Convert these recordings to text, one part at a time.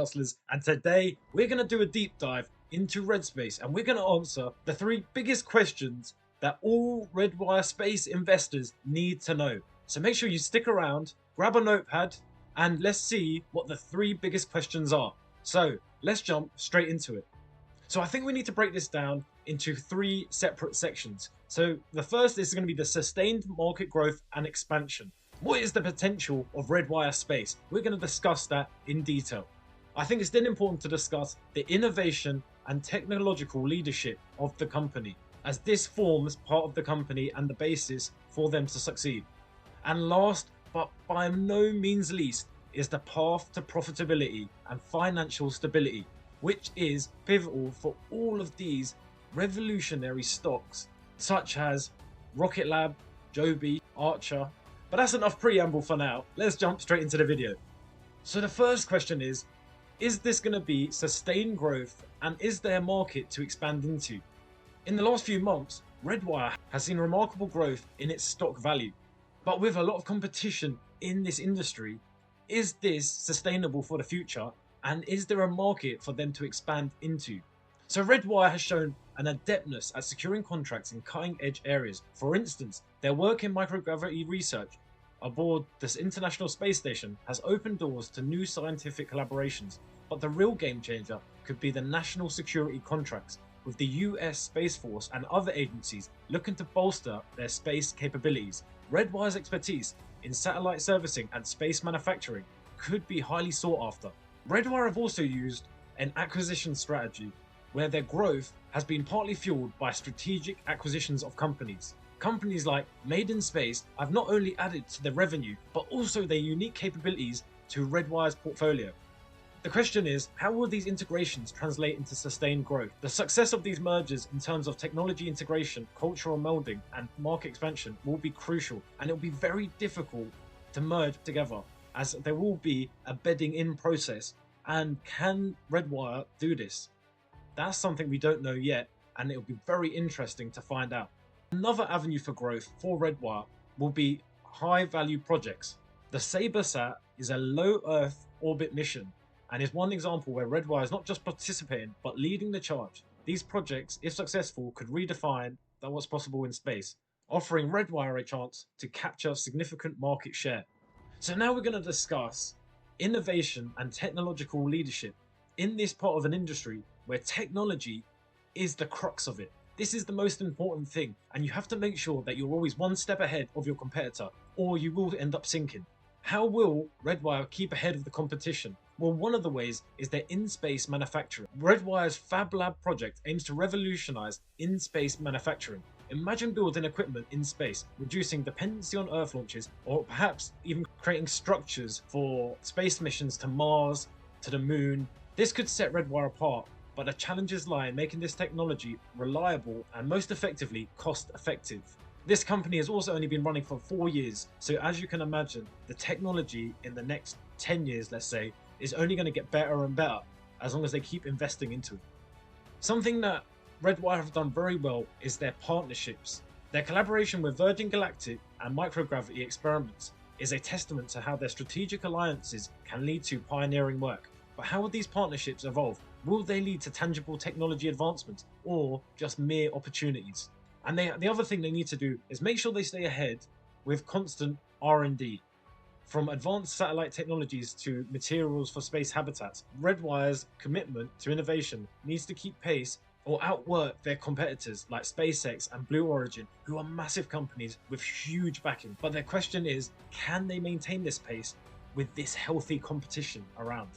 Hustlers, and today we're going to do a deep dive into Red Space and we're going to answer the three biggest questions that all Redwire Space investors need to know. So make sure you stick around, grab a notepad, and let's see what the three biggest questions are. So let's jump straight into it. So I think we need to break this down into three separate sections. So the first is going to be the sustained market growth and expansion. What is the potential of Redwire Space? We're going to discuss that in detail. I think it's then important to discuss the innovation and technological leadership of the company, as this forms part of the company and the basis for them to succeed. And last, but by no means least, is the path to profitability and financial stability, which is pivotal for all of these revolutionary stocks, such as Rocket Lab, Joby, Archer. But that's enough preamble for now. Let's jump straight into the video. So the first question is this going to be sustained growth, and is there a market to expand into? In the last few months, Redwire has seen remarkable growth in its stock value. But with a lot of competition in this industry, is this sustainable for the future? And is there a market for them to expand into? So Redwire has shown an adeptness at securing contracts in cutting-edge areas. For instance, their work in microgravity research aboard this International Space Station has opened doors to new scientific collaborations, but the real game changer could be the national security contracts, with the US Space Force and other agencies looking to bolster their space capabilities. Redwire's expertise in satellite servicing and space manufacturing could be highly sought after. Redwire have also used an acquisition strategy where their growth has been partly fueled by strategic acquisitions of companies. Companies like Made in Space have not only added to their revenue, but also their unique capabilities to Redwire's portfolio. The question is, how will these integrations translate into sustained growth? The success of these mergers in terms of technology integration, cultural melding, and market expansion will be crucial, and it will be very difficult to merge together, as there will be a bedding in process. And can Redwire do this? That's something we don't know yet, and it will be very interesting to find out. Another avenue for growth for Redwire will be high value projects. The SaberSat is a low Earth orbit mission and is one example where Redwire is not just participating but leading the charge. These projects, if successful, could redefine what's possible in space, offering Redwire a chance to capture significant market share. So now we're going to discuss innovation and technological leadership in this part of an industry where technology is the crux of it. This is the most important thing, and you have to make sure that you're always one step ahead of your competitor, or you will end up sinking. How will Redwire keep ahead of the competition? Well, one of the ways is their in-space manufacturing. Redwire's Fab Lab project aims to revolutionize in-space manufacturing. Imagine building equipment in space, reducing dependency on Earth launches, or perhaps even creating structures for space missions to Mars, to the moon. This could set Redwire apart, but the challenges lie in making this technology reliable and most effectively cost-effective. This company has also only been running for 4 years, so as you can imagine, the technology in the next 10 years, let's say, is only going to get better and better as long as they keep investing into it. Something that Redwire have done very well is their partnerships. Their collaboration with Virgin Galactic and microgravity experiments is a testament to how their strategic alliances can lead to pioneering work. But how will these partnerships evolve? Will they lead to tangible technology advancements or just mere opportunities? And the other thing they need to do is make sure they stay ahead with constant R&D. From advanced satellite technologies to materials for space habitats, Redwire's commitment to innovation needs to keep pace or outwork their competitors like SpaceX and Blue Origin, who are massive companies with huge backing. But their question is, can they maintain this pace with this healthy competition around?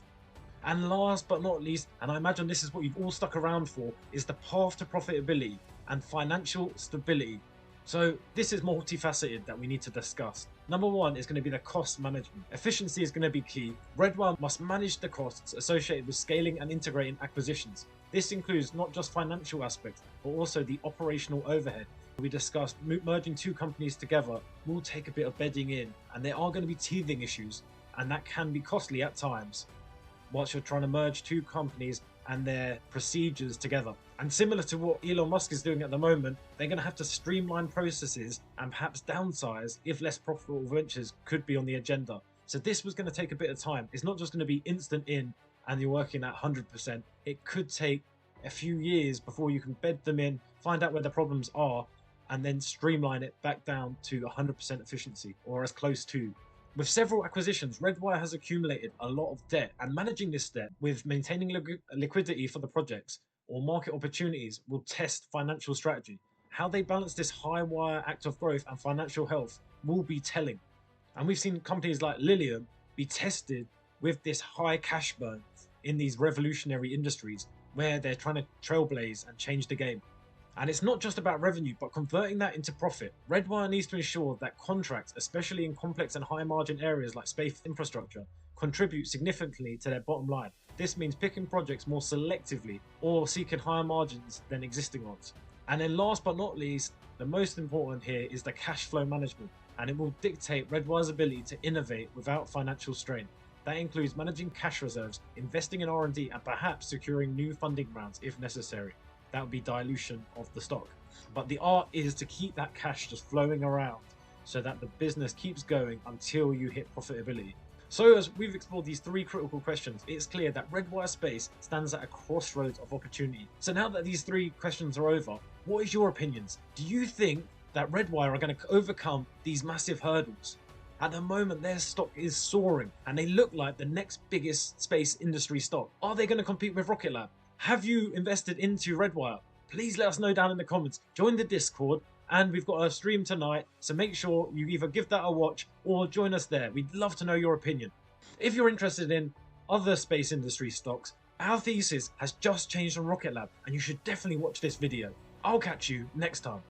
And last but not least, and I imagine this is what you've all stuck around for, is the path to profitability and financial stability. So this is multifaceted that we need to discuss. Number one is going to be the cost management. Efficiency is going to be key. Redwire must manage the costs associated with scaling and integrating acquisitions. This includes not just financial aspects, but also the operational overhead. We discussed merging two companies together will take a bit of bedding in, and there are going to be teething issues, and that can be costly at times whilst you're trying to merge two companies and their procedures together. And similar to what Elon Musk is doing at the moment, they're going to have to streamline processes and perhaps downsize if less profitable ventures could be on the agenda. So this was going to take a bit of time. It's not just going to be instant in and you're working at 100%, it could take a few years before you can bed them in, find out where the problems are, and then streamline it back down to 100% efficiency, or as close to. With several acquisitions, Redwire has accumulated a lot of debt, and managing this debt with maintaining liquidity for the projects or market opportunities will test financial strategy. How they balance this high wire act of growth and financial health will be telling. And we've seen companies like Lilium be tested with this high cash burn in these revolutionary industries where they're trying to trailblaze and change the game. And it's not just about revenue, but converting that into profit. Redwire needs to ensure that contracts, especially in complex and high margin areas like space infrastructure, contribute significantly to their bottom line. This means picking projects more selectively or seeking higher margins than existing ones. And then last but not least, the most important here is the cash flow management, and it will dictate Redwire's ability to innovate without financial strain. That includes managing cash reserves, investing in R&D, and perhaps securing new funding rounds if necessary. That would be dilution of the stock. But the art is to keep that cash just flowing around so that the business keeps going until you hit profitability. So as we've explored these three critical questions, it's clear that Redwire Space stands at a crossroads of opportunity. So now that these three questions are over, what is your opinions? Do you think that Redwire are going to overcome these massive hurdles? At the moment, their stock is soaring and they look like the next biggest space industry stock. Are they going to compete with Rocket Lab? Have you invested into Redwire? Please let us know down in the comments. Join the Discord, and we've got a stream tonight, so make sure you either give that a watch or join us there. We'd love to know your opinion. If you're interested in other space industry stocks, our thesis has just changed on Rocket Lab, and you should definitely watch this video. I'll catch you next time.